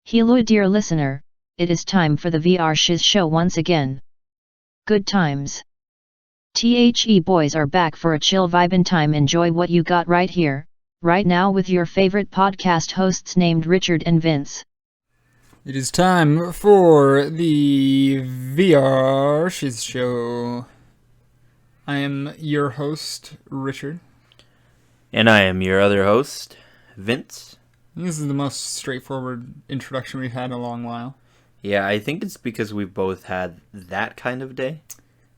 Hello dear listener, it is time for the VR Shiz show once again. Good times. The boys are back for a chill vibin' time. Enjoy what you got right here, right now with your favorite podcast hosts named Richard and Vince. It is time for the VR Shiz show. I am your host, Richard. And I am your other host, Vince. This is the most straightforward introduction we've had in a long while. Yeah, I think it's because we've both had that kind of day.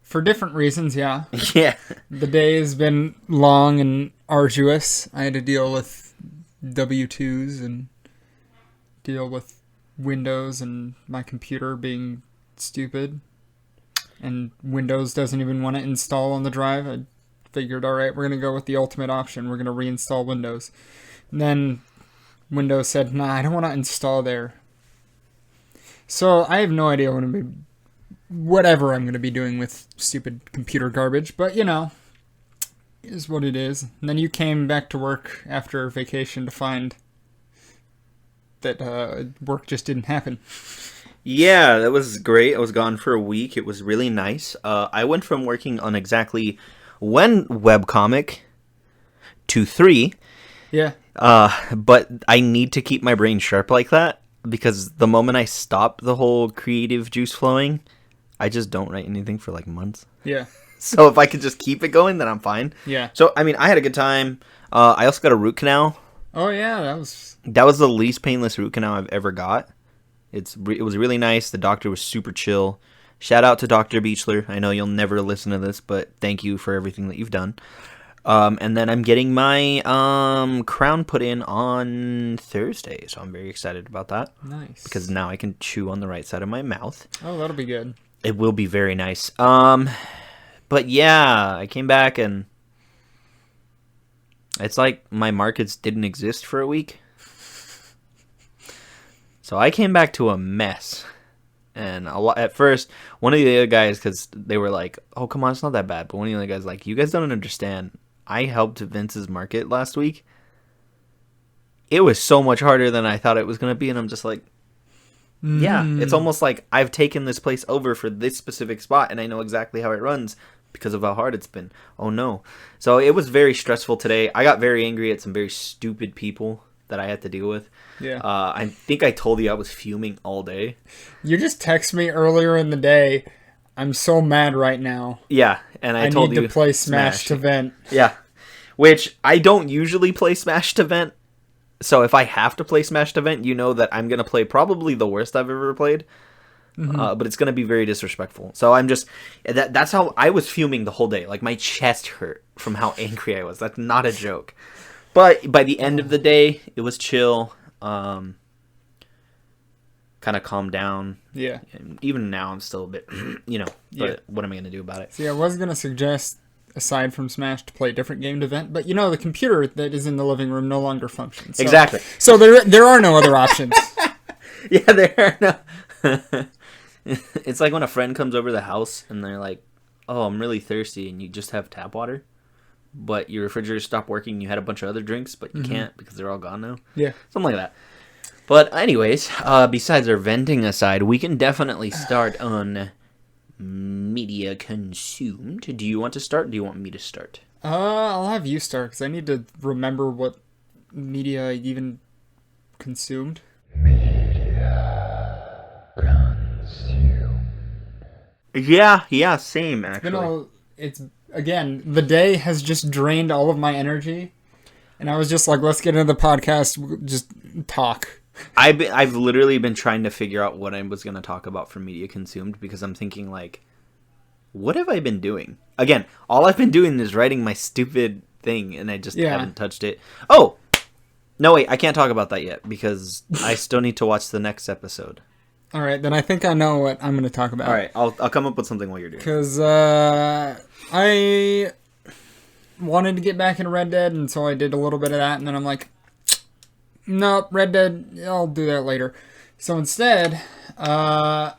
For different reasons, yeah. Yeah. The day has been long and arduous. I had to deal with W-2s and deal with Windows and my computer being stupid. And Windows doesn't even want to install on the drive. I figured, alright, we're going to go with the ultimate option. We're going to reinstall Windows. And then Windows said, nah, I don't want to install there. So I have no idea whatever I'm going to be doing with stupid computer garbage. But, you know, it is what it is. And then you came back to work after vacation to find that work just didn't happen. Yeah, that was great. I was gone for a week. It was really nice. I went from working on exactly one webcomic to 3. Yeah. But I need to keep my brain sharp like that, because the moment I stop the whole creative juice flowing, I just don't write anything for like months. Yeah. So if I could just keep it going, then I'm fine. Yeah. So, I mean, I had a good time. I also got a root canal. Oh, yeah, That was the least painless root canal I've ever got. It was really nice. The doctor was super chill. Shout out to Dr. Beechler. I know you'll never listen to this, but thank you for everything that you've done. And then I'm getting my crown put in on Thursday, so I'm very excited about that. Nice. Because now I can chew on the right side of my mouth. Oh, that'll be good. It will be very nice. But yeah, I came back and it's like my markets didn't exist for a week. So I came back to a mess. And at first, one of the other guys, because they were like, oh, come on, it's not that bad. But one of the other guys like, you guys don't understand. I helped Vince's market last week. It was so much harder than I thought it was going to be. And I'm just like, yeah, it's almost like I've taken this place over for this specific spot. And I know exactly how it runs because of how hard it's been. Oh, no. So it was very stressful today. I got very angry at some very stupid people that I had to deal with. Yeah. I think I told you I was fuming all day. You just texted me earlier in the day, I'm so mad right now. Yeah, and I told you need to play Smash to vent. Yeah, which I don't usually play Smash to vent. So if I have to play Smash to vent, you know that I'm going to play probably the worst I've ever played. But it's going to be very disrespectful. So I'm just... That's how I was fuming the whole day. Like, my chest hurt from how angry I was. That's not a joke. But by the end of the day, it was chill. Kind of calmed down. Yeah. And even now, I'm still a bit, but what am I going to do about it? See, I was going to suggest, aside from Smash, to play a different game to vent, but the computer that is in the living room no longer functions. So, exactly. So there are no other options. Yeah, there are no... It's like when a friend comes over the house and they're like, oh, I'm really thirsty, and you just have tap water. But your refrigerator stopped working, you had a bunch of other drinks, but you can't because they're all gone now. Yeah. Something like that. But anyways, besides our venting aside, we can definitely start on media consumed. Do you want to start? Or do you want me to start? I'll have you start, because I need to remember what media I even consumed. Media consumed. Yeah, same, actually. Again, the day has just drained all of my energy, and I was just like, let's get into the podcast, just talk. I've literally been trying to figure out what I was going to talk about for media consumed, because I'm thinking, like, what have I been doing? Again, all I've been doing is writing my stupid thing, and I just haven't touched it. Oh! No, wait, I can't talk about that yet, because I still need to watch the next episode. All right, then I think I know what I'm going to talk about. All right, I'll come up with something while you're doing it. Because I wanted to get back into Red Dead, and so I did a little bit of that, and then I'm like, nope, Red Dead, I'll do that later. So instead, I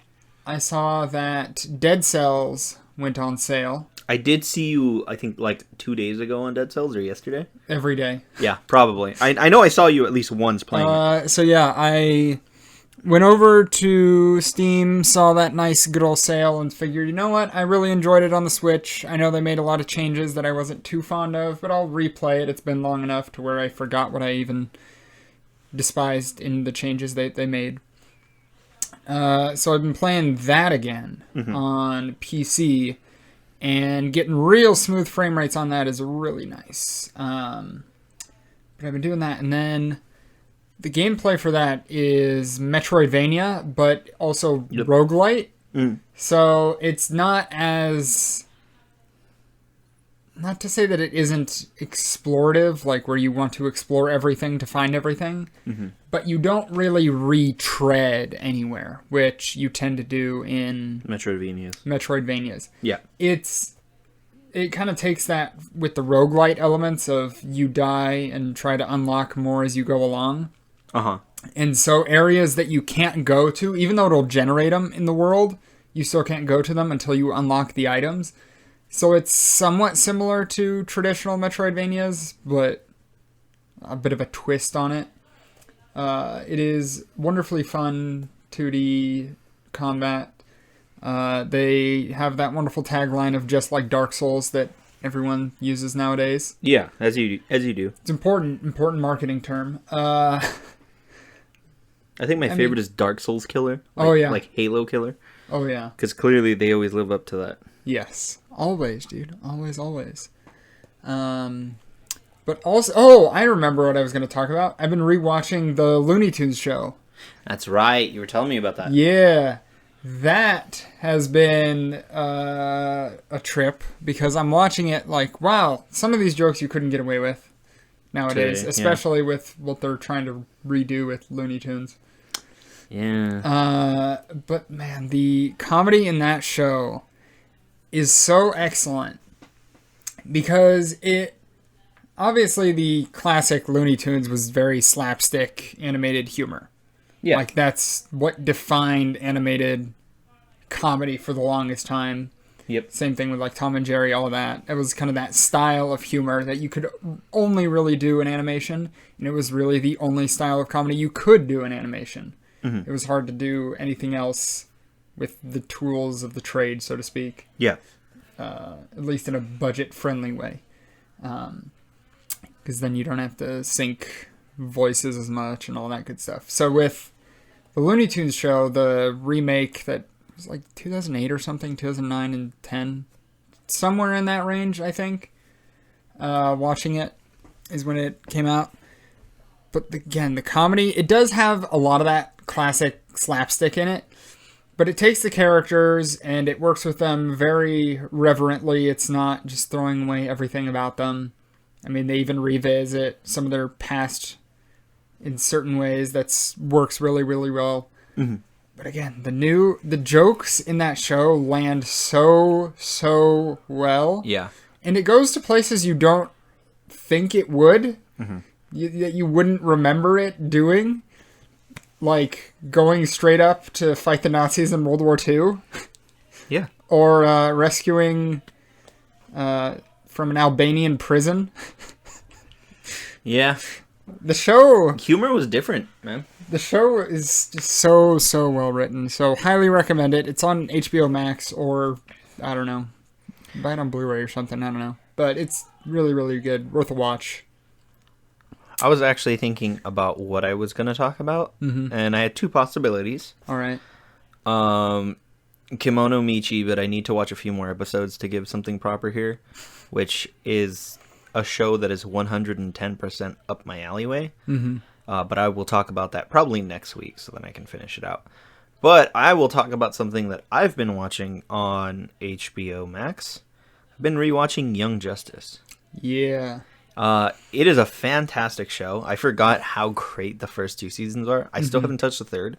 saw that Dead Cells went on sale. I did see you, I think, like 2 days ago on Dead Cells, or yesterday? Every day. Yeah, probably. I know I saw you at least once playing it. So yeah, I Went over to Steam, saw that nice good old sale, and figured, you know what? I really enjoyed it on the Switch. I know they made a lot of changes that I wasn't too fond of, but I'll replay it. It's been long enough to where I forgot what I even despised in the changes they made. So I've been playing that again on PC, and getting real smooth frame rates on that is really nice. But I've been doing that, and then the gameplay for that is Metroidvania, but also roguelite. So it's not as... Not to say that it isn't explorative, like where you want to explore everything to find everything, but you don't really retread anywhere, which you tend to do in Metroidvanias. Yeah. It kind of takes that with the roguelite elements of you die and try to unlock more as you go along. And so areas that you can't go to, even though it'll generate them in the world, you still can't go to them until you unlock the items. So it's somewhat similar to traditional Metroidvanias, but a bit of a twist on it. It is wonderfully fun 2D combat. They have that wonderful tagline of just like Dark Souls that everyone uses nowadays. Yeah, as you do. It's important marketing term. I think my favorite is Dark Souls Killer. Like Halo Killer. Oh, yeah. Because clearly they always live up to that. Yes. Always, dude. Always. But also... I remember what I was going to talk about. I've been rewatching the Looney Tunes show. That's right. You were telling me about that. Yeah. That has been a trip. Because I'm watching it like, wow, some of these jokes you couldn't get away with nowadays. Today, especially with what they're trying to redo with Looney Tunes. Yeah. But man, the comedy in that show is so excellent because obviously the classic Looney Tunes was very slapstick animated humor. Yeah. Like that's what defined animated comedy for the longest time. Yep. Same thing with like Tom and Jerry, all of that. It was kind of that style of humor that you could only really do in animation, and it was really the only style of comedy you could do in animation. It was hard to do anything else with the tools of the trade, so to speak. Yeah. At least in a budget-friendly way. Because then you don't have to sync voices as much and all that good stuff. So with the Looney Tunes show, the remake that was like 2008 or something, 2009 and 10, somewhere in that range, I think. Watching it is when it came out. But again, the comedy, it does have a lot of that classic slapstick in it, but it takes the characters and it works with them very reverently. It's not just throwing away everything about them. I mean, they even revisit some of their past in certain ways that works really, really well. But again, the jokes in that show land so well. Yeah. And it goes to places you don't think it would. That you wouldn't remember it doing. Like going straight up to fight the Nazis in World War II. Yeah. Or rescuing from an Albanian prison. Yeah. The show... Humor was different, man. The show is just so well written. So highly recommend it. It's on HBO Max or, I don't know, buy it on Blu-ray or something. I don't know. But it's really, really good. Worth a watch. I was actually thinking about what I was going to talk about, and I had two possibilities. All right. Kimono Michi, but I need to watch a few more episodes to give something proper here, which is a show that is 110% up my alleyway. But I will talk about that probably next week, so then I can finish it out. But I will talk about something that I've been watching on HBO Max. I've been rewatching Young Justice. Yeah. It is a fantastic show. I forgot how great the first two seasons are. I still haven't touched the third,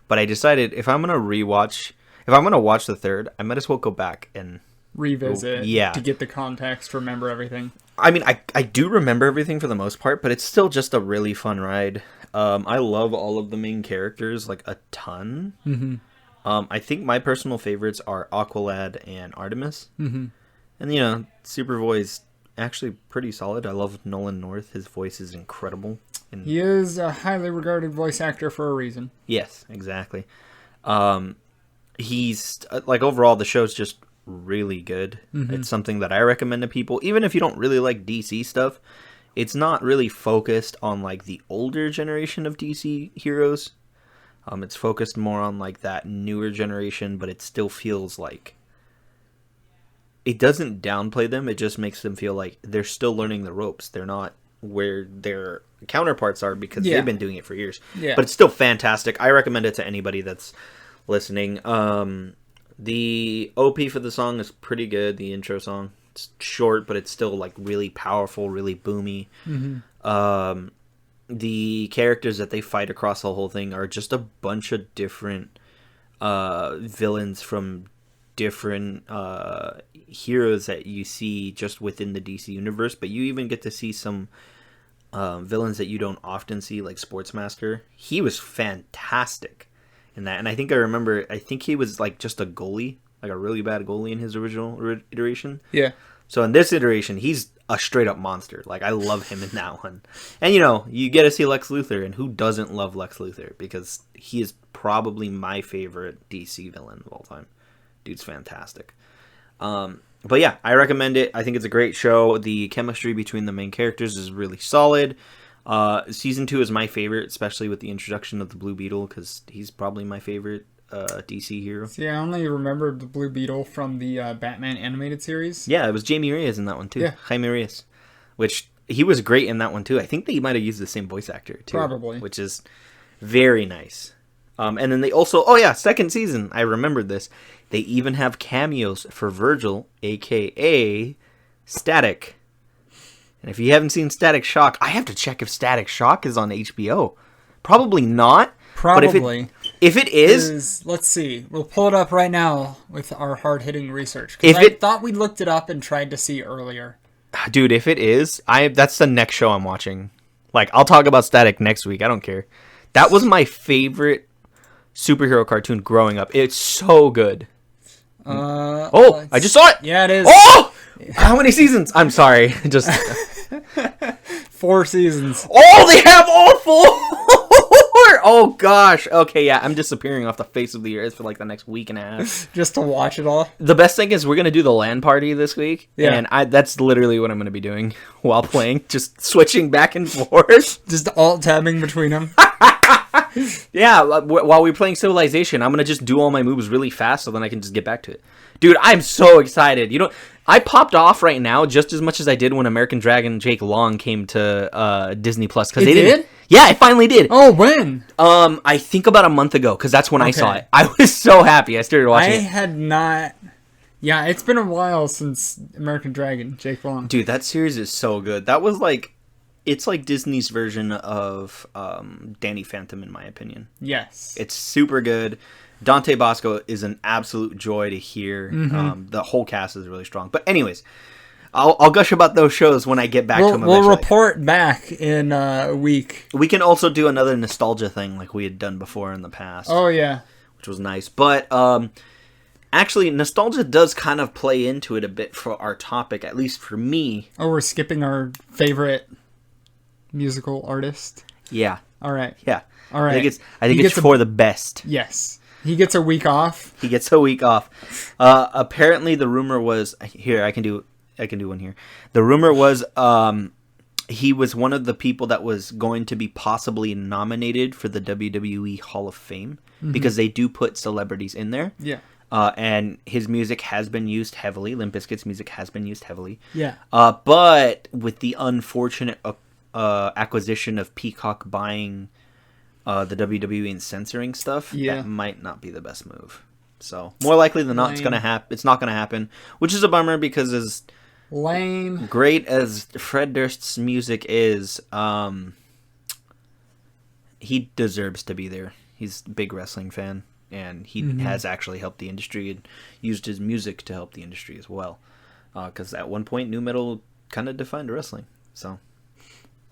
but I decided if I'm gonna watch the third, I might as well go back and revisit to get the context, remember everything. I mean, I do remember everything for the most part, but it's still just a really fun ride. I love all of the main characters like a ton. I think my personal favorites are Aqualad and Artemis. And you know, Superboy's actually pretty solid. I love Nolan North. His voice is incredible. He is a highly regarded voice actor for a reason. Yes, exactly. He's like overall the show's just really good. It's something that I recommend to people, even if you don't really like DC stuff. It's not really focused on like the older generation of DC heroes. It's focused more on like that newer generation, but it still feels like it doesn't downplay them. It just makes them feel like they're still learning the ropes. They're not where their counterparts are because they've been doing it for years. Yeah. But it's still fantastic. I recommend it to anybody that's listening. The OP for the song is pretty good. The intro song, it's short, but it's still like really powerful, really boomy. The characters that they fight across the whole thing are just a bunch of different villains from different heroes that you see just within the DC universe, but you even get to see some villains that you don't often see, like Sportsmaster. He was fantastic in that, and I think he was like just a goalie, like a really bad goalie in his original iteration. Yeah. So in this iteration, he's a straight up monster. Like, I love him in that one. And you get to see Lex Luthor, and who doesn't love Lex Luthor? Because he is probably my favorite DC villain of all time. Dude's fantastic. But yeah, I recommend it. I think it's a great show. The chemistry between the main characters is really solid. Season 2 is my favorite, especially with the introduction of the Blue Beetle, because he's probably my favorite DC hero. See, I only remembered the Blue Beetle from the Batman animated series. Yeah, it was Jamie Reyes in that one too. Yeah. Jaime Reyes, which he was great in that one too. I think they might have used the same voice actor too. Probably. Which is very nice. And then they also, second season, I remembered this. They even have cameos for Virgil, aka Static. And if you haven't seen Static Shock, I have to check if Static Shock is on HBO. Probably not. Probably. But if it is, let's see. We'll pull it up right now with our hard-hitting research. Because I thought we looked it up and tried to see earlier. Dude, if it is, that's the next show I'm watching. Like, I'll talk about Static next week. I don't care. That was my favorite superhero cartoon growing up. It's so good. I just saw it. Yeah, it is. Oh! How many seasons? I'm sorry. Just 4 seasons. Oh, they have all 4! Oh, gosh. Okay, yeah. I'm disappearing off the face of the earth for like the next week and a half. Just to watch it all? The best thing is we're going to do the LAN party this week. Yeah. And that's literally what I'm going to be doing while playing. Just switching back and forth. Just alt-tabbing between them. Yeah, while we're playing Civilization, I'm going to just do all my moves really fast so then I can just get back to it. Dude, I'm so excited. I popped off right now just as much as I did when American Dragon Jake Long came to Disney Plus. It did? Yeah, it finally did. Oh, when? I think about a month ago, because that's when I saw it. I was so happy. I started watching it. I had not... Yeah, it's been a while since American Dragon Jake Long. Dude, that series is so good. That was like... It's like Disney's version of Danny Phantom, in my opinion. Yes. It's super good. Dante Bosco is an absolute joy to hear. The whole cast is really strong. But anyways, I'll gush about those shows when I get back to them eventually. We'll report back in a week. We can also do another nostalgia thing like we had done before in the past. Oh, yeah. Which was nice. But actually, nostalgia does kind of play into it a bit for our topic, at least for me. Oh, we're skipping our favorite musical artist? Yeah. All right. Yeah. All right. I think it's for the best. Yes. He gets a week off. He gets a week off. Apparently, the rumor was here. I can do one here. The rumor was he was one of the people that was going to be possibly nominated for the WWE Hall of Fame because they do put celebrities in there. Yeah. And his music has been used heavily. Limp Bizkit's music has been used heavily. Yeah. But with the unfortunate acquisition of Peacock buying the WWE and censoring stuff, that might not be the best move. So more likely than not, it's not gonna happen, which is a bummer because as lame great as Fred Durst's music is, he deserves to be there. He's a big wrestling fan, and he has actually helped the industry and used his music to help the industry as well. Because at one point, nu metal kind of defined wrestling. So.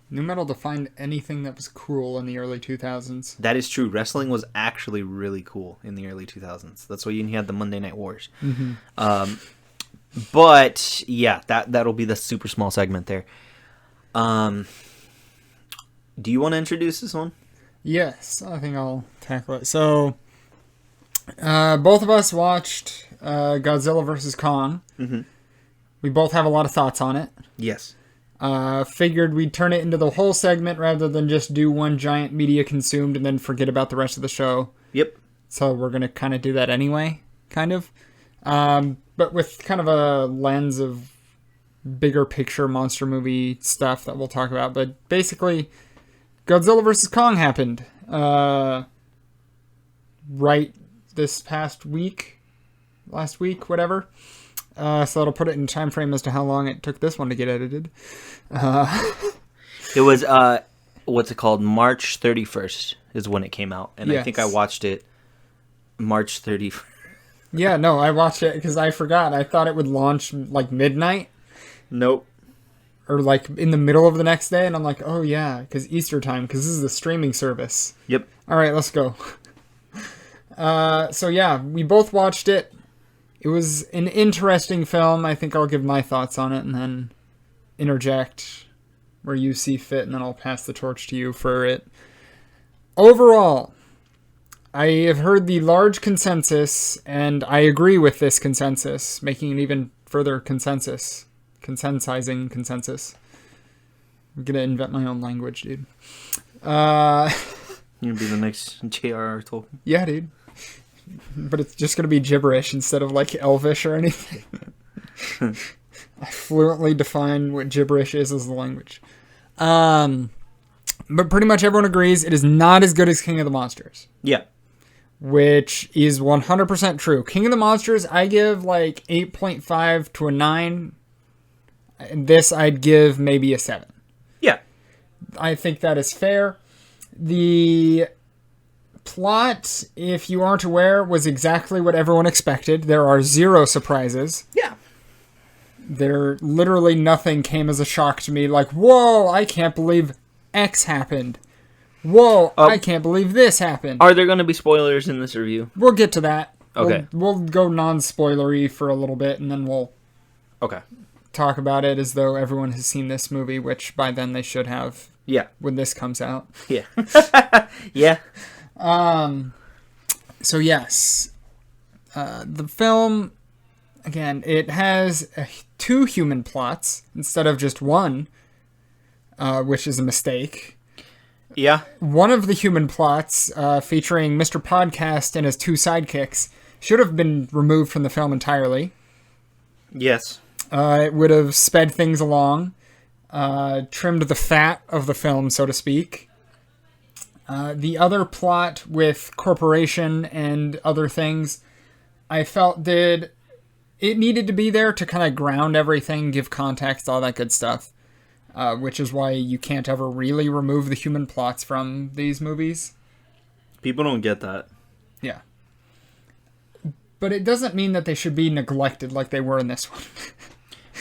Nu metal defined anything that was cool in the early 2000s. That is true. Wrestling was actually really cool in the early 2000s. That's why you had the Monday Night Wars. But yeah, that'll be the super small segment there. Do you want to introduce this one? Yes, I think I'll tackle it. So, both of us watched Godzilla vs. Kong. Mm-hmm. We both have a lot of thoughts on it. Yes. Figured we'd turn it into the whole segment rather than just do one giant media consumed and then forget about the rest of the show. Yep. So we're going to kind of do that anyway, kind of. But with kind of a lens of bigger picture monster movie stuff that we'll talk about. But basically, Godzilla vs. Kong happened right this past week, last week, whatever. So that'll put it in time frame as to how long it took this one to get edited. It was, what's it called? March 31st is when it came out. And Yes. I think I watched it March 31st. Yeah, no, I watched it because I forgot. I thought it would launch like midnight Nope. or like in the middle of the next day. And I'm like, oh yeah, because Easter time, because this is a streaming service. Yep. All right, let's go. So yeah, we both watched it. It was an interesting film. I think I'll give my thoughts on it and then interject where you see fit, and then I'll pass the torch to you for it. Overall, I have heard the large consensus, and I agree with this consensus, making an even further consensus. Consensizing consensus. I'm gonna invent my own language, dude. You're going to be the next J.R.R. Tolkien. Yeah, dude. But it's just going to be gibberish instead of like Elvish or anything. I fluently define what gibberish is as a language. But pretty much everyone agrees it is not as good as King of the Monsters. Yeah. Which is 100% true. King of the Monsters, I give like 8.5 to a 9. And this I'd give maybe a 7. Yeah. I think that is fair. The plot, if you aren't aware, was exactly what everyone expected. There are 0 surprises. Yeah. There literally nothing came as a shock to me. Like, whoa, I can't believe X happened. Whoa, I can't believe this happened. Are there going to be spoilers in this review? We'll get to that. Okay. We'll go non-spoilery for a little bit, and then we'll Okay. talk about it as though everyone has seen this movie, which by then they should have Yeah. when this comes out. Yeah. Yeah. So yes, the film, again, it has 2 human plots instead of just one, which is a mistake. Yeah. One of the human plots, featuring Mr. Podcast and his 2 sidekicks, should have been removed from the film entirely. Yes. It would have sped things along, trimmed the fat of the film, so to speak. The other plot with Corporation and other things, I felt it needed to be there to kind of ground everything, give context, all that good stuff. Which is why you can't ever really remove the human plots from these movies. People don't get that. Yeah. But it doesn't mean that they should be neglected like they were in this one.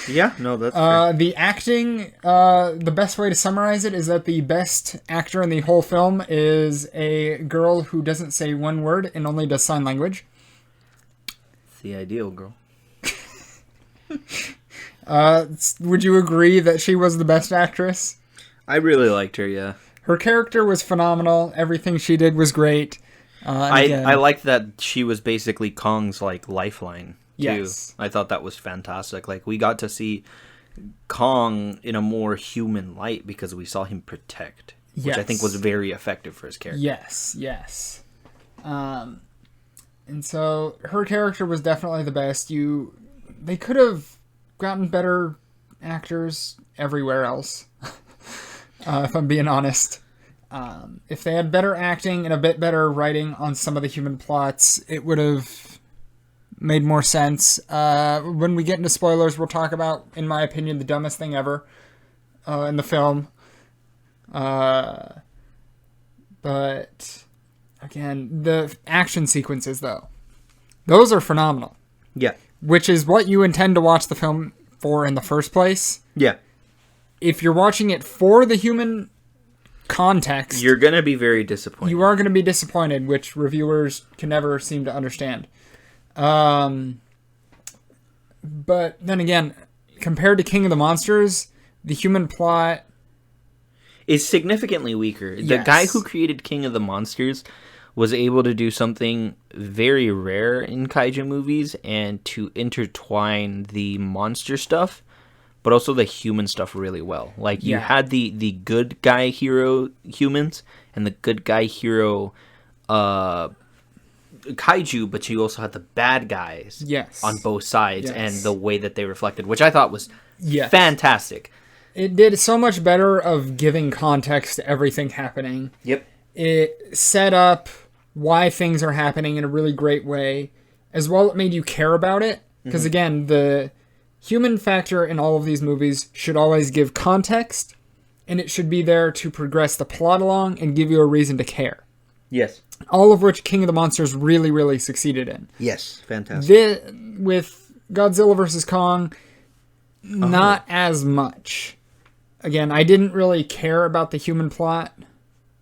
Yeah, no, that's fair. The acting, the best way to summarize it is that the best actor in the whole film is a girl who doesn't say one word and only does sign language. It's the ideal girl. Would you agree that she was the best actress? I really liked her, yeah. Her character was phenomenal. Everything she did was great. I liked that she was basically Kong's like lifeline too. Yes. I thought that was fantastic. Like we got to see Kong in a more human light because we saw him protect, which I think was very effective for his character. Yes. And so her character was definitely the best. They could have gotten better actors everywhere else, if I'm being honest. If they had better acting and a bit better writing on some of the human plots, it would have made more sense. When we get into spoilers, we'll talk about, in my opinion, the dumbest thing ever in the film. But, again, the action sequences, though, those are phenomenal. Yeah. Which is what you intend to watch the film for in the first place. Yeah. If you're watching it for the human context, You're going to be very disappointed. you are going to be disappointed, which reviewers can never seem to understand. But then again, compared to King of the Monsters, the human plot is significantly weaker. The Yes. guy who created King of the Monsters was able to do something very rare in kaiju movies, and to intertwine the monster stuff but also the human stuff really well. Like, you had the good guy hero humans and the good guy hero kaiju, but you also had the bad guys on both sides, and the way that they reflected, which I thought was fantastic. It did so much better of giving context to everything happening. Yep. It set up why things are happening in a really great way. As well, it made you care about it. Because, again, the human factor in all of these movies should always give context, and it should be there to progress the plot along and give you a reason to care. Yes. All of which King of the Monsters really, really succeeded in. Yes, fantastic. With Godzilla vs. Kong, not as much. Again, I didn't really care about the human plot.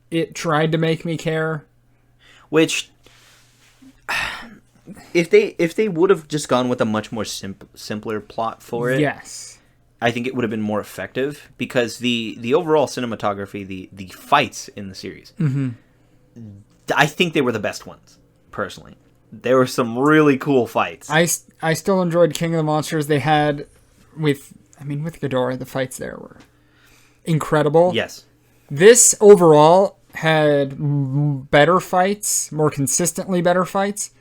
It tried to make me care. Which, if they would have just gone with a much more simpler plot for it, yes, I think it would have been more effective, because the overall cinematography, the fights in the series, I think they were the best ones, personally. There were some really cool fights. I still enjoyed King of the Monsters. They had, with Ghidorah, the fights there were incredible. Yes. This overall had better fights, more consistently better fights.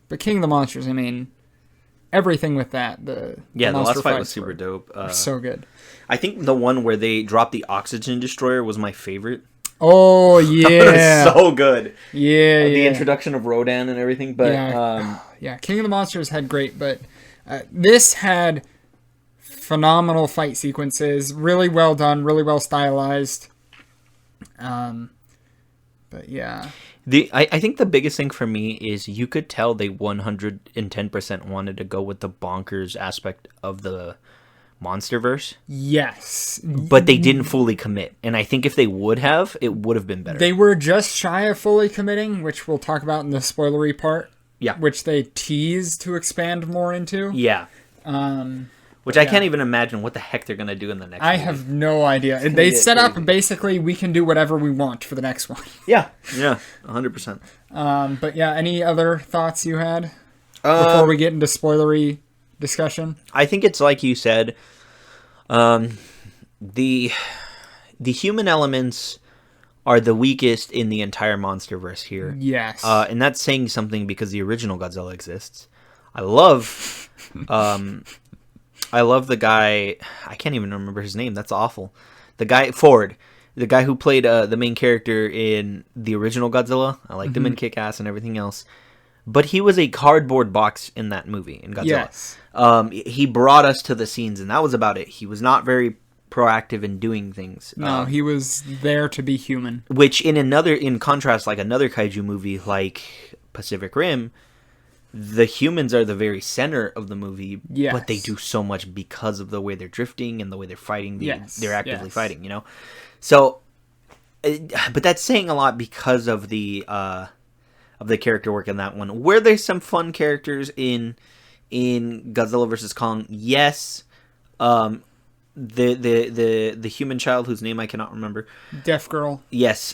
But King of the Monsters, I mean, everything with that. The last fight was super dope. So good. I think the one where they dropped the oxygen destroyer was my favorite. Oh, yeah. That was so good. Yeah, The introduction of Rodan and everything. But King of the Monsters had great, but this had phenomenal fight sequences. Really well done, really well stylized. But yeah. I think the biggest thing for me is you could tell they 110% wanted to go with the bonkers aspect of the Monsterverse. Yes. But they didn't fully commit. And I think if they would have, it would have been better. They were just shy of fully committing, which we'll talk about in the spoilery part. Yeah. Which they tease to expand more into. Yeah. Which I can't even imagine what the heck they're going to do in the next movie. I have no idea. They set up, basically, we can do whatever we want for the next one. Yeah, 100%. But yeah, any other thoughts you had before we get into spoilery discussion? I think it's like you said, the human elements are the weakest in the entire Monsterverse here. Yes. And that's saying something, because the original Godzilla exists. I love the guy, I can't even remember his name, that's awful. The guy, Ford, the guy who played the main character in the original Godzilla. I liked him in Kick-Ass and everything else. But he was a cardboard box in that movie, in Godzilla. Yes. He brought us to the scenes, and that was about it. He was not very proactive in doing things. No, he was there to be human. Which, in contrast, like another kaiju movie like Pacific Rim, the humans are the very center of the movie, but they do so much because of the way they're drifting and the way they're fighting. They're actively fighting, you know? So, but that's saying a lot because of the character work in that one. Were there some fun characters in Godzilla vs. Kong? Yes. The human child whose name I cannot remember. Deaf girl. Yes.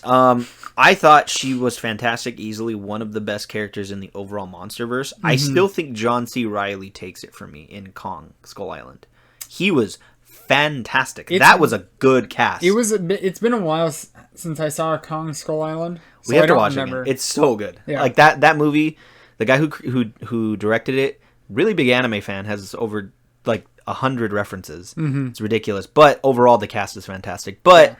I thought she was fantastic, easily one of the best characters in the overall Monsterverse. I still think John C. Reilly takes it for me in Kong Skull Island. He was fantastic. That was a good cast. It's been a while since I saw Kong Skull Island. So we have to watch it again. It's so good. Yeah. Like that movie, the guy who directed it, really big anime fan, has over like 100 references. It's ridiculous. But overall, the cast is fantastic. But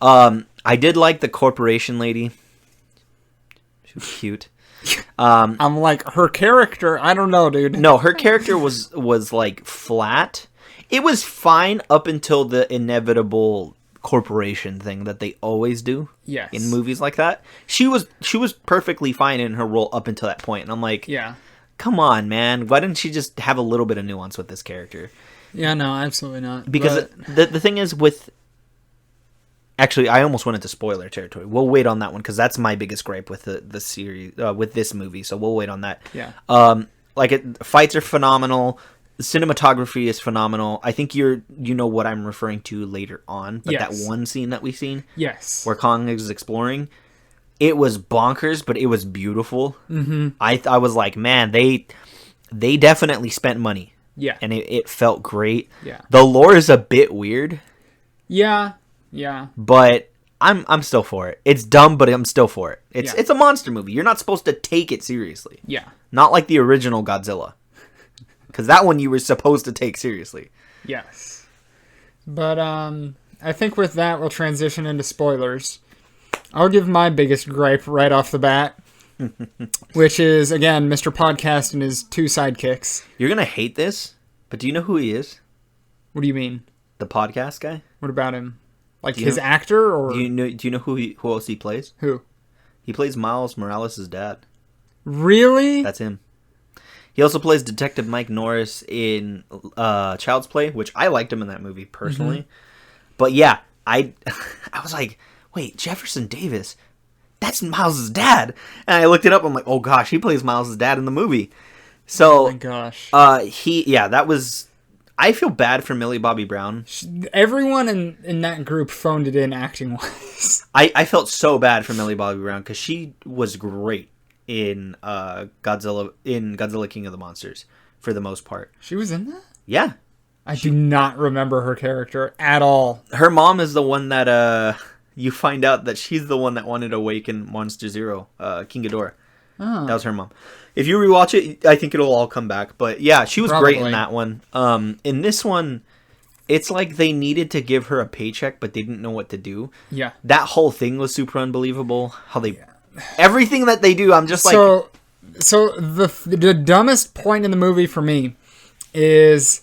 I did like the corporation lady. She was cute. I'm like, her character, I don't know, dude. No, her character was like flat. It was fine up until the inevitable corporation thing that they always do in movies like that. She was perfectly fine in her role up until that point. And I'm like, come on, man. Why didn't she just have a little bit of nuance with this character? Yeah, no, absolutely not. Because the thing is with... Actually, I almost went into spoiler territory. We'll wait on that one, because that's my biggest gripe with the series, with this movie. So we'll wait on that. Yeah. Fights are phenomenal. The cinematography is phenomenal. I think you know what I'm referring to later on, but Yes. that one scene that we've seen Yes. where Kong is exploring, it was bonkers, but it was beautiful. Mm-hmm. I was like, man, they definitely spent money. Yeah. And it felt great. Yeah. The lore is a bit weird, Yeah. Yeah. but I'm still for it. It's dumb, but I'm still for it. Yeah. It's a monster movie. You're not supposed to take it seriously. Yeah. Not like the original Godzilla. Because that one you were supposed to take seriously. Yes. But I think with that we'll transition into spoilers. I'll give my biggest gripe right off the bat, which is, again, Mr. Podcast and his 2 sidekicks. You're going to hate this, but do you know who he is? What do you mean? The podcast guy? What about him? Like Do you his know- actor or Do you know who else he plays? who? He plays Miles Morales' dad. Really? That's him. He also plays Detective Mike Norris in Child's Play, which I liked him in that movie personally. Mm-hmm. But yeah, I was like, wait, Jefferson Davis, that's Miles' dad. And I looked it up. I'm like, oh gosh, he plays Miles' dad in the movie. So, Oh my gosh. that was. I feel bad for Millie Bobby Brown. Everyone in that group phoned it in acting wise. I felt so bad for Millie Bobby Brown because she was great in Godzilla King of the Monsters for the most part. She was in that? Yeah. I do not remember her character at all. Her mom is the one that you find out that she's the one that wanted to awaken Monster Zero, King Ghidorah. Oh. That was her mom. If you rewatch it, I think it'll all come back. But yeah, she was great Probably. in that one. In this one, it's like they needed to give her a paycheck, but they didn't know what to do. Yeah. That whole thing was super unbelievable. How they, everything that they do, I'm just like, So the dumbest point in the movie for me is,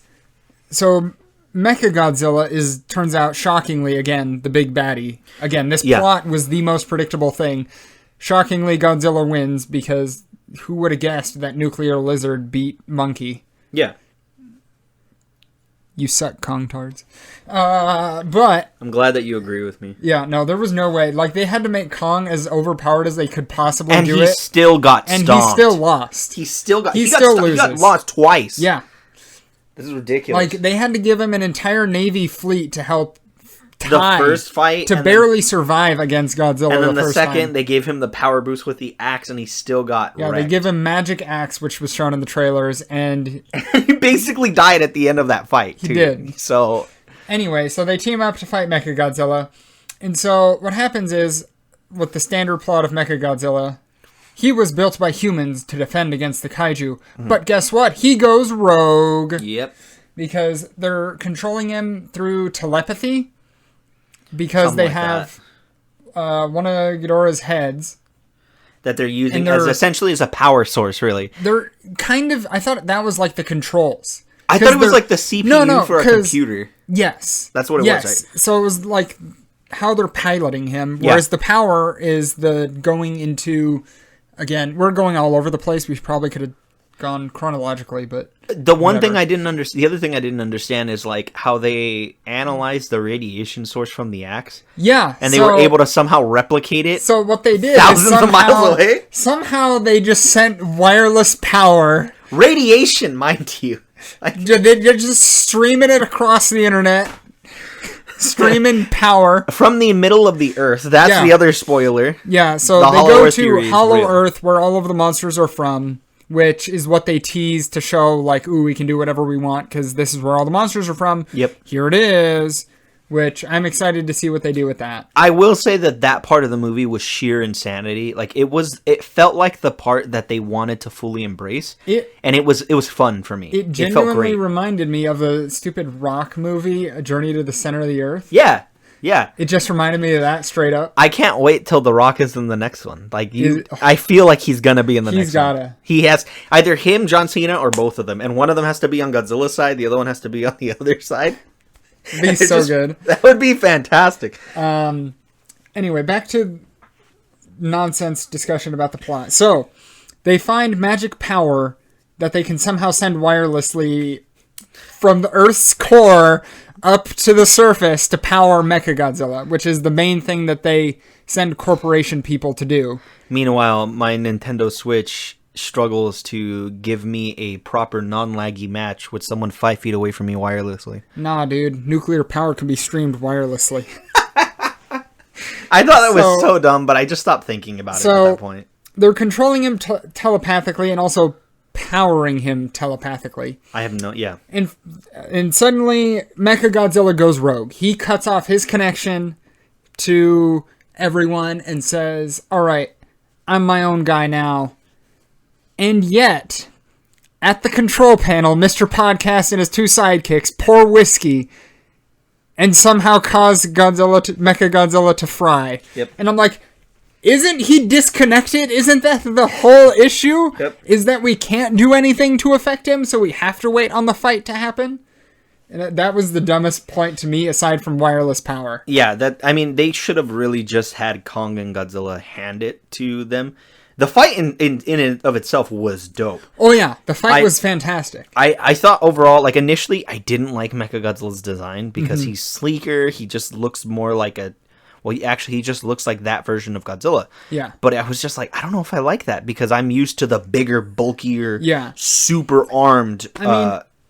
so Mechagodzilla turns out shockingly, again, the big baddie. Again, this Yeah. plot was the most predictable thing. Shockingly, Godzilla wins because who would have guessed that nuclear lizard beat monkey? yeah. You suck, Kong tards. But I'm glad that you agree with me. yeah, no, there was no way. Like, they had to make Kong as overpowered as they could possibly And do he it, still got and stomped. he still lost. He still got. He He got still sto- He got loses. lost twice. Yeah. This is ridiculous. Like, they had to give him an entire Navy fleet to help the tie first fight to and barely survive against Godzilla then, and then the first second time. they gave him the power boost with the axe, and he still got Yeah, they wrecked. give him Magic Axe, which was shown in the trailers, and He basically died at the end of that fight. Too. He did. So anyway, so they team up to fight Mechagodzilla. And so what happens is, with the standard plot of Mechagodzilla, he was built by humans to defend against the kaiju. But guess what? He goes rogue. yep. Because they're controlling him through telepathy. Because Something they like have one of Ghidorah's heads. That they're using And as they're- essentially as a power source, really. They're kind of... I thought that was like the controls. I 'Cause thought it was they're- like the CPU for a 'cause- computer. Yes. That's what it was, right? So it was like how they're piloting him, whereas the power is the going into... Again, we're going all over the place. We probably could have gone chronologically, but... The one whatever. thing I didn't understand, the other thing I didn't understand is like how they analyzed the radiation source from the axe, Yeah. and they were able to somehow replicate it. So what they did Thousands is of somehow, miles away? Somehow they just sent wireless power. Radiation, mind you. They're just streaming it across the internet. Streaming power. From the middle of the earth. That's Yeah. the other spoiler. Yeah, so The they Hollow go Earth theory to is Hollow real. Earth, where all of the monsters are from, which is what they tease to show, like, ooh, we can do whatever we want, because this is where all the monsters are from. Yep. Here it is, which I'm excited to see what they do with that. I will say that part of the movie was sheer insanity. Like it felt like the part that they wanted to fully embrace. And it was fun for me. It felt genuinely great. reminded me of a stupid rock movie, A Journey to the Center of the Earth. Yeah. Yeah. It just reminded me of that straight up. I can't wait till The Rock is in the next one. Like Is- I feel like he's gonna be in the He's next one. gotta. He has either him, John Cena, or both of them, and one of them has to be on Godzilla's side. The other one has to be on the other side. It'd be It's so just- good. That would be fantastic. Anyway, back to nonsense discussion about the plot. So, they find magic power that they can somehow send wirelessly from the Earth's core up to the surface to power Mechagodzilla, which is the main thing that they send corporation people to do. Meanwhile, my Nintendo Switch struggles to give me a proper non-laggy match with someone 5 feet away from me wirelessly. Nah, dude. Nuclear power can be streamed wirelessly. I thought that was so dumb, but I just stopped thinking about it at that point. They're controlling him telepathically and also powering him telepathically. I have no... Yeah. And suddenly, Mechagodzilla goes rogue. He cuts off his connection to everyone and says, all right, I'm my own guy now. And yet, at the control panel, Mr. Podcast and his 2 sidekicks pour whiskey and somehow cause Mechagodzilla to fry. Yep. And I'm like, isn't he disconnected? Isn't that the whole issue? Yep. Is that we can't do anything to affect him, so we have to wait on the fight to happen? And that was the dumbest point to me, aside from wireless power. Yeah, they should have really just had Kong and Godzilla hand it to them. The fight in and of itself was dope. Oh yeah, the fight was fantastic. I thought overall, like initially, I didn't like Mechagodzilla's design because he's sleeker. He just looks more like he just looks like that version of Godzilla. Yeah. But I was just like, I don't know if I like that because I'm used to the bigger, bulkier, Yeah. super armed.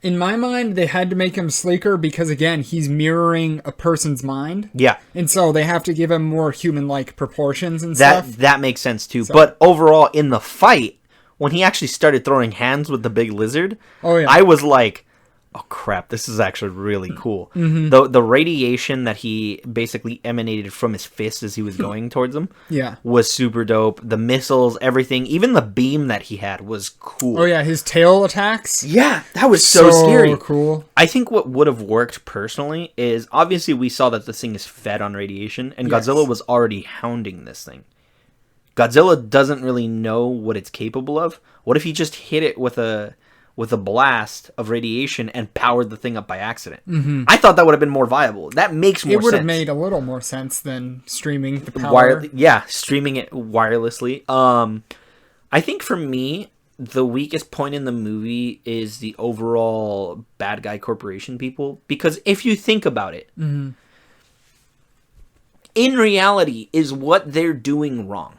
In my mind, they had to make him sleeker because, again, he's mirroring a person's mind. Yeah. And so they have to give him more human-like proportions and stuff. That makes sense, too. So. But overall, in the fight, when he actually started throwing hands with the big lizard, I was like, oh, crap, this is actually really cool. Mm-hmm. The radiation that he basically emanated from his fist as he was going towards him was super dope. The missiles, everything, even the beam that he had was cool. Oh, yeah, his tail attacks? Yeah, that was so scary. Cool. I think what would have worked personally is, obviously we saw that this thing is fed on radiation, and Godzilla was already hounding this thing. Godzilla doesn't really know what it's capable of. What if he just hit it with a blast of radiation and powered the thing up by accident? Mm-hmm. I thought that would have been more viable. That makes more sense. It would have made a little more sense than streaming the power. Streaming it wirelessly. I think for me, the weakest point in the movie is the overall bad guy corporation people. Because if you think about it, in reality, is what they're doing wrong?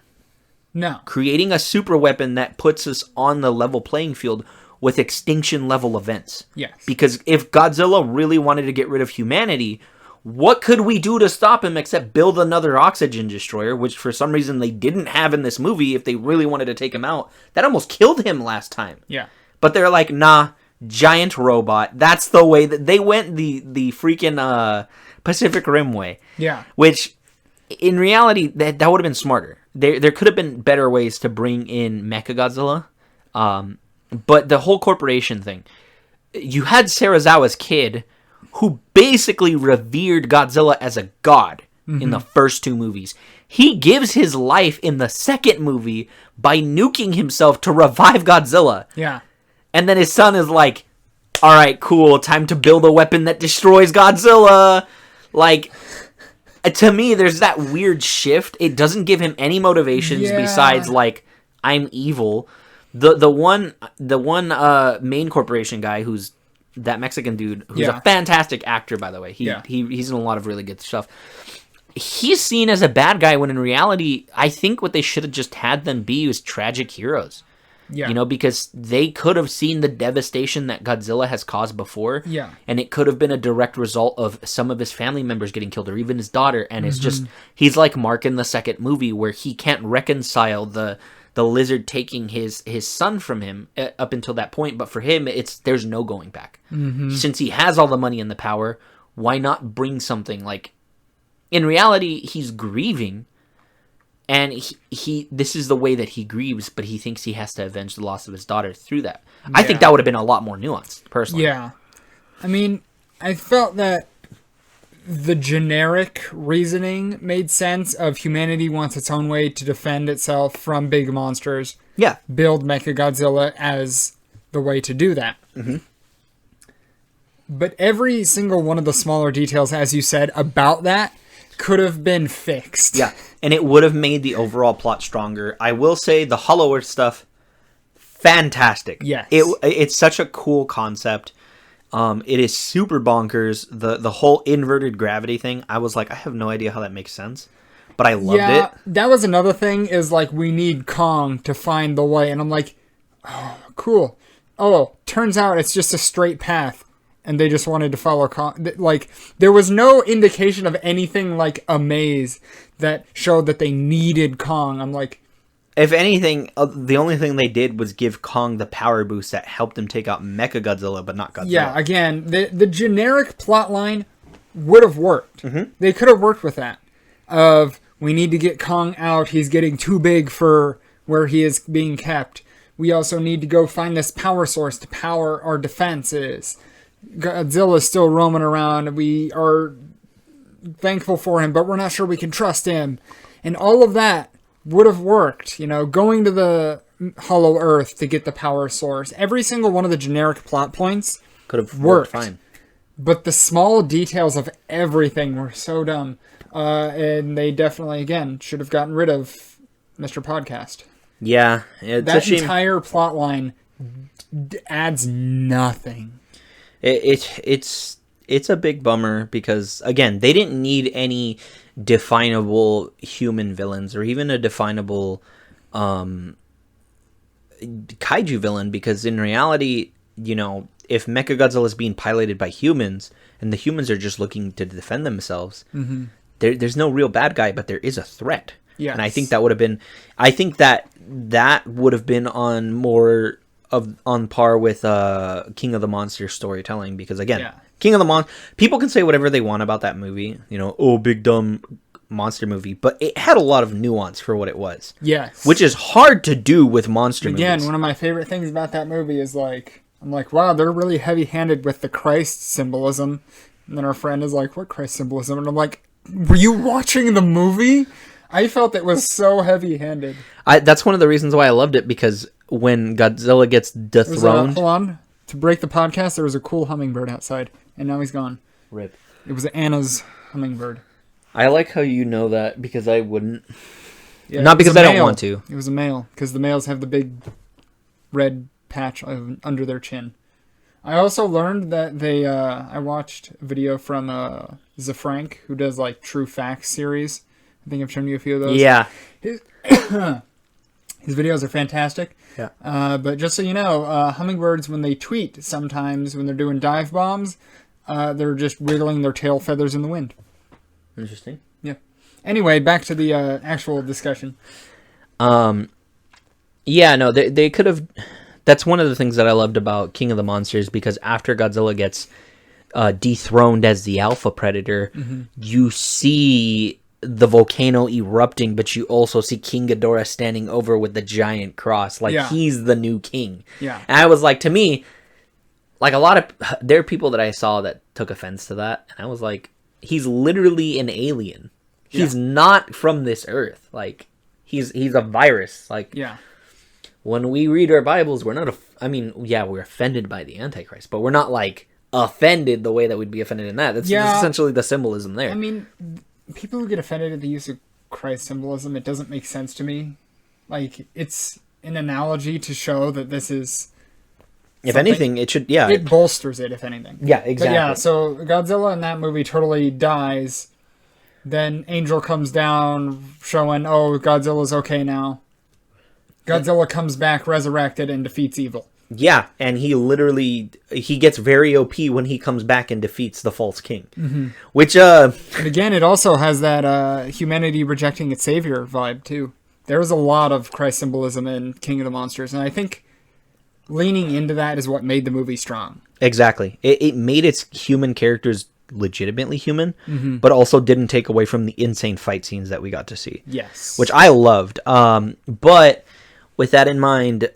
No. Creating a super weapon that puts us on the level playing field with extinction level events. Yes. Because if Godzilla really wanted to get rid of humanity, what could we do to stop him except build another oxygen destroyer, which for some reason they didn't have in this movie if they really wanted to take him out. That almost killed him last time. Yeah. But they're like, nah, giant robot. That's the way that they went the freaking Pacific Rim way. Yeah. Which, in reality, that would have been smarter. There could have been better ways to bring in Mechagodzilla. But the whole corporation thing, you had Serizawa's kid who basically revered Godzilla as a god in the first 2 movies. He gives his life in the second movie by nuking himself to revive Godzilla. Yeah. And then his son is like, all right, cool, time to build a weapon that destroys Godzilla. Like, to me, there's that weird shift. It doesn't give him any motivations besides, like, I'm evil. The one main corporation guy, who's that Mexican dude, who's a fantastic actor, by the way. He's in a lot of really good stuff. He's seen as a bad guy when in reality, I think what they should have just had them be was tragic heroes. Yeah. You know, because they could have seen the devastation that Godzilla has caused before. Yeah. And it could have been a direct result of some of his family members getting killed or even his daughter. And it's just, he's like Mark in the second movie where he can't reconcile the lizard taking his son from him up until that point. But for him, there's no going back. Since he has all the money and the power, why not bring something like... In reality, he's grieving, and he this is the way that he grieves, but he thinks he has to avenge the loss of his daughter through that. Yeah. I think that would have been a lot more nuanced, personally. Yeah. I mean, I felt that the generic reasoning made sense of humanity wants its own way to defend itself from big monsters. Yeah. Build Mechagodzilla as the way to do that. But every single one of the smaller details, as you said, about that could have been fixed. Yeah, and it would have made the overall plot stronger. I will say the Hollow Earth stuff, fantastic. Yes. It's such a cool concept. It is super bonkers. The whole inverted gravity thing, I was like, I have no idea how that makes sense. But I loved it. That was another thing, is like, we need Kong to find the way. And I'm like, Cool. Oh, turns out it's just a straight path. And they just wanted to follow Kong. Like, there was no indication of anything like a maze that showed that they needed Kong. I'm like... If anything, the only thing they did was give Kong the power boost that helped him take out Mechagodzilla, but not Godzilla. Yeah, again, the generic plot line would have worked. Mm-hmm. They could have worked with that. Of, we need to get Kong out. He's getting too big for where he is being kept. We also need to go find this power source to power our defenses. Godzilla's still roaming around. We are thankful for him, but we're not sure we can trust him. And all of that would have worked, going to the Hollow Earth to get the power source. Every single one of the generic plot points could have worked fine. But the small details of everything were so dumb. And they definitely, again, should have gotten rid of Mr. Podcast. Yeah. It's that entire plot line adds nothing. It's a big bummer because, again, they didn't need any definable human villains or even a definable kaiju villain, because in reality, if Mechagodzilla is being piloted by humans and the humans are just looking to defend themselves, mm-hmm. there's no real bad guy, but there is a threat. Yes. And I think that would have been, on par with King of the Monsters storytelling, because again, King of the Monsters, people can say whatever they want about that movie, big dumb monster movie, but it had a lot of nuance for what it was. Yes. Which is hard to do with monster movies. Again, one of my favorite things about that movie is I'm like, wow, they're really heavy-handed with the Christ symbolism. And then our friend is like, what Christ symbolism? And I'm like, were you watching the movie? I felt it was so heavy-handed. That's one of the reasons why I loved it, because when Godzilla gets dethroned... Hold on. To break the podcast, there was a cool hummingbird outside, and now he's gone. Rip. It was Anna's hummingbird. I like how you know that, because I wouldn't. Yeah, not because I don't want to. It was a male, because the males have the big red patch under their chin. I also learned that I watched a video from Zafrank, who does True Facts series. I think I've shown you a few of those. Yeah. His videos are fantastic. Yeah. But just so you know, hummingbirds, when they tweet, sometimes when they're doing dive bombs, they're just wiggling their tail feathers in the wind. Interesting. Yeah. Anyway, back to the actual discussion. Yeah, no, they could have... That's one of the things that I loved about King of the Monsters, because after Godzilla gets dethroned as the alpha predator, mm-hmm. you see the volcano erupting, but you also see King Ghidorah standing over with the giant cross. He's the new king. Yeah. And I was like, to me, there are people that I saw that took offense to that. And I was like, he's literally an alien. He's not from this earth. He's a virus. When we read our Bibles, we're not, we're offended by the Antichrist, but we're not offended the way that we'd be offended in that. That's essentially the symbolism there. People who get offended at the use of Christ symbolism, it doesn't make sense to me. It's an analogy to show that this is... If anything, it should, It bolsters it, if anything. Yeah, exactly. But so Godzilla in that movie totally dies. Then Angel comes down, showing, Godzilla's okay now. Godzilla comes back resurrected and defeats evil. Yeah, and he gets very OP when he comes back and defeats the false king. Mm-hmm. Which, And again, it also has that humanity rejecting its savior vibe, too. There was a lot of Christ symbolism in King of the Monsters, and I think leaning into that is what made the movie strong. Exactly. It made its human characters legitimately human, mm-hmm. but also didn't take away from the insane fight scenes that we got to see. Yes. Which I loved. But with that in mind...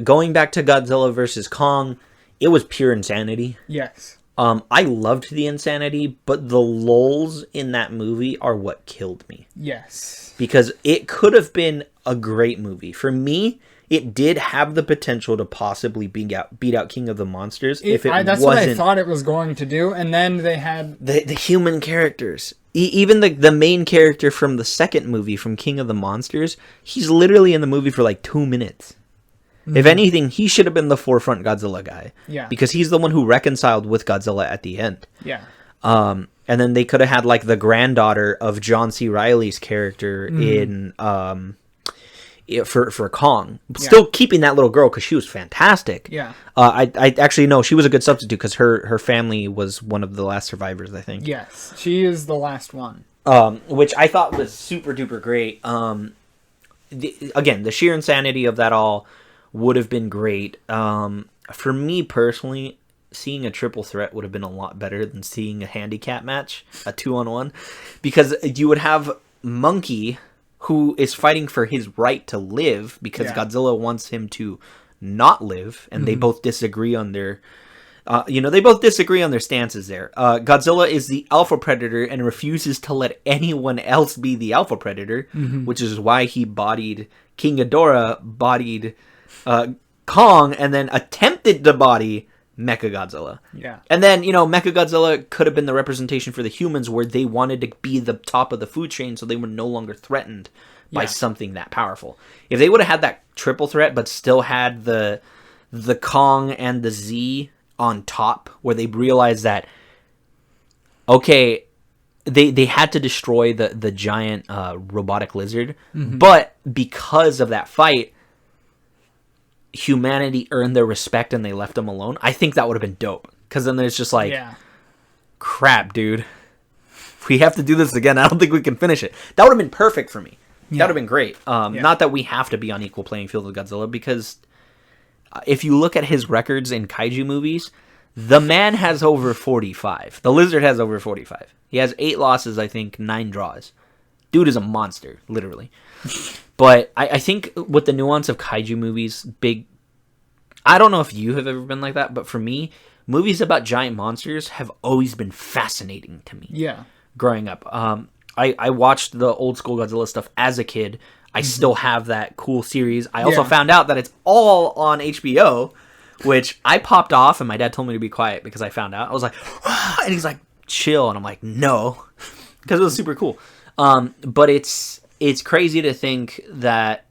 going back to Godzilla versus Kong, it was pure insanity. Yes. I loved the insanity, but the lulls in that movie are what killed me. Yes. Because it could have been a great movie. For me, it did have the potential to possibly beat out King of the Monsters if it that's wasn't... what I thought it was going to do, and then they had... The human characters. Even the main character from the second movie, from King of the Monsters, he's literally in the movie for 2 minutes. If anything, he should have been the forefront Godzilla guy. Yeah. Because he's the one who reconciled with Godzilla at the end. Yeah. And then they could have had the granddaughter of John C. Reilly's character in for Kong. Still keeping that little girl because she was fantastic. Yeah. I actually know she was a good substitute because her family was one of the last survivors, I think. Yes, she is the last one. Which I thought was super duper great. Again, the sheer insanity of that all would have been great. For me personally, seeing a triple threat would have been a lot better than seeing a handicap match, a 2-on-1, because you would have Monkey, who is fighting for his right to live because Godzilla wants him to not live, and they both disagree on their stances there. Godzilla is the alpha predator and refuses to let anyone else be the alpha predator, which is why he bodied King Ghidorah, bodied Kong, and then attempted to body Mechagodzilla. Yeah. And then, Mechagodzilla could have been the representation for the humans where they wanted to be the top of the food chain so they were no longer threatened by something that powerful. If they would have had that triple threat but still had the Kong and the Z on top, where they realized that, okay, they had to destroy the giant robotic lizard, but because of that fight, humanity earned their respect and they left them alone. I think that would have been dope, because then there's just like, crap, dude, we have to do this again. I don't think we can finish it. That would have been perfect for me. That would have been great. Not that we have to be on equal playing field with Godzilla, because if you look at his records in kaiju movies, the man has over 45. The lizard has over 45. He has 8 losses, I think, 9 draws. Dude is a monster, literally. But I think with the nuance of kaiju movies, I don't know if you have ever been like that, but for me, movies about giant monsters have always been fascinating to me. Yeah. Growing up. I watched the old school Godzilla stuff as a kid. I still have that cool series. I also found out that it's all on HBO, which I popped off, and my dad told me to be quiet because I found out. I was like, ah, and he's like, chill. And I'm like, no, because it was super cool. But it's crazy to think that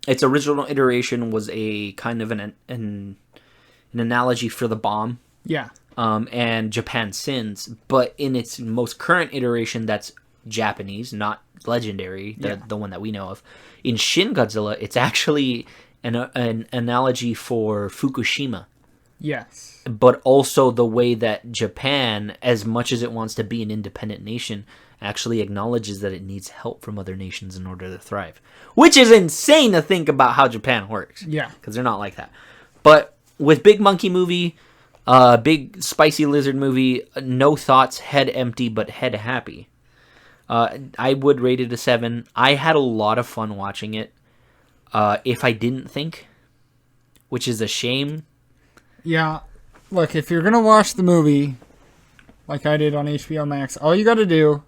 its original iteration was a kind of an analogy for the bomb. Yeah. And Japan's sins. But in its most current iteration, that's Japanese, not legendary, the one that we know of. In Shin Godzilla, it's actually an analogy for Fukushima. Yes. But also the way that Japan, as much as it wants to be an independent nation, actually acknowledges that it needs help from other nations in order to thrive. Which is insane to think about how Japan works. Yeah. Because they're not like that. But with Big Monkey movie, Big Spicy Lizard movie, no thoughts, head empty, but head happy. I would rate it a 7. I had a lot of fun watching it. If I didn't think, which is a shame. Yeah. Look, if you're going to watch the movie, like I did on HBO Max, all you got to do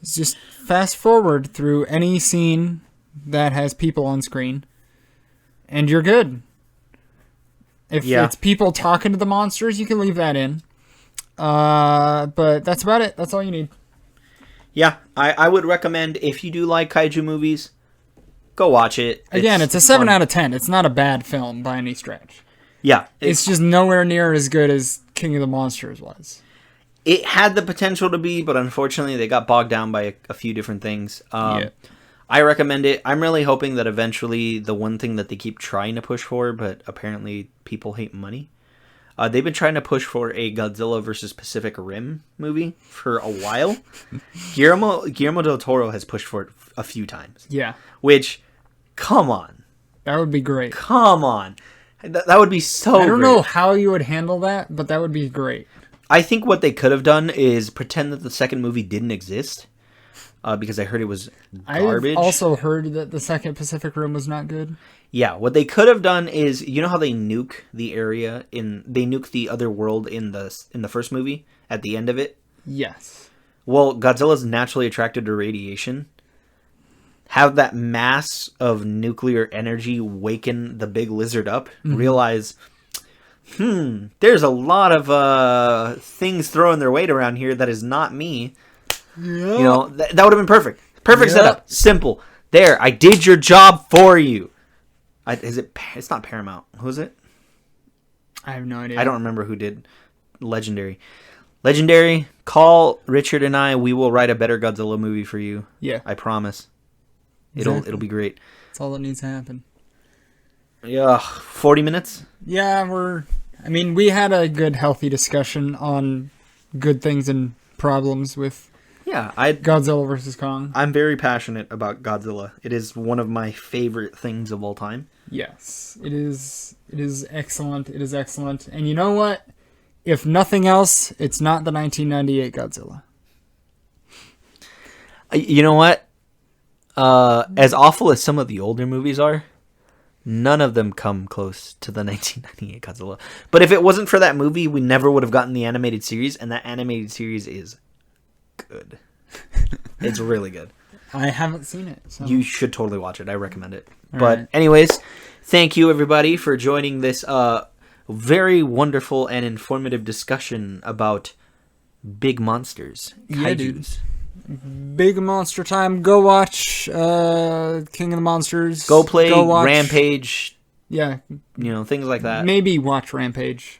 is just fast forward through any scene that has people on screen, and you're good. If it's people talking to the monsters, you can leave that in. But that's about it. That's all you need. Yeah, I would recommend, if you do like kaiju movies, go watch it. Again, it's a 7 out of 10. It's not a bad film by any stretch. Yeah. It's just nowhere near as good as King of the Monsters was. It had the potential to be, but unfortunately they got bogged down by a few different things. I recommend it. I'm really hoping that eventually the one thing that they keep trying to push for, but apparently people hate money, they've been trying to push for a Godzilla versus Pacific Rim movie for a while. Guillermo del Toro has pushed for it a few times. Yeah. Which, come on. That would be great. Come on. That would be so I don't know how you would handle that, but that would be great. I think what they could have done is pretend that the second movie didn't exist. Because I heard it was garbage. I've also heard that the second Pacific Rim was not good. Yeah, what they could have done is, you know how they nuke the area they nuke the other world in the first movie at the end of it? Yes. Well, Godzilla's naturally attracted to radiation. Have that mass of nuclear energy waken the big lizard up. Mm-hmm. Realize, there's a lot of things throwing their weight around here that is not me. Yep. You know, that would have been perfect. Perfect setup. Simple. There, I did your job for you. It's not Paramount. Who is it? I have no idea. I don't remember who did Legendary. Legendary, call Richard and I. We will write a better Godzilla movie for you. Yeah. I promise. It'll be great. That's all that needs to happen. Yeah, 40 minutes? Yeah, we had a good, healthy discussion on good things and problems with Godzilla vs. Kong. I'm very passionate about Godzilla. It is one of my favorite things of all time. Yes, it is. It is excellent. It is excellent. And you know what? If nothing else, it's not the 1998 Godzilla. You know what? As awful as some of the older movies are, none of them come close to the 1998 Godzilla. But if it wasn't for that movie, we never would have gotten the animated series, and that animated series is good. It's really good. I haven't seen it. So. You should totally watch it. I recommend it. All But right. anyways, thank you everybody for joining this very wonderful and informative discussion about big monsters. Yeah, dude. Kaijus. Big monster time. Go watch King of the Monsters. Go play watch, Rampage, Yeah. things like that. Maybe watch Rampage.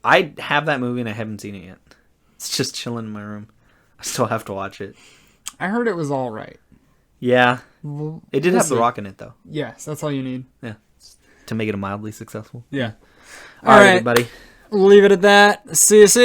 I have that movie and I haven't seen it yet. It's just chilling in my room. I still have to watch it. I heard it was all right. Yeah. Well, It did we'll have The see. Rock in it, though. Yes, that's all you need. Yeah. To make it mildly successful. Yeah. All right, right. everybody. We'll leave it at that. See you soon.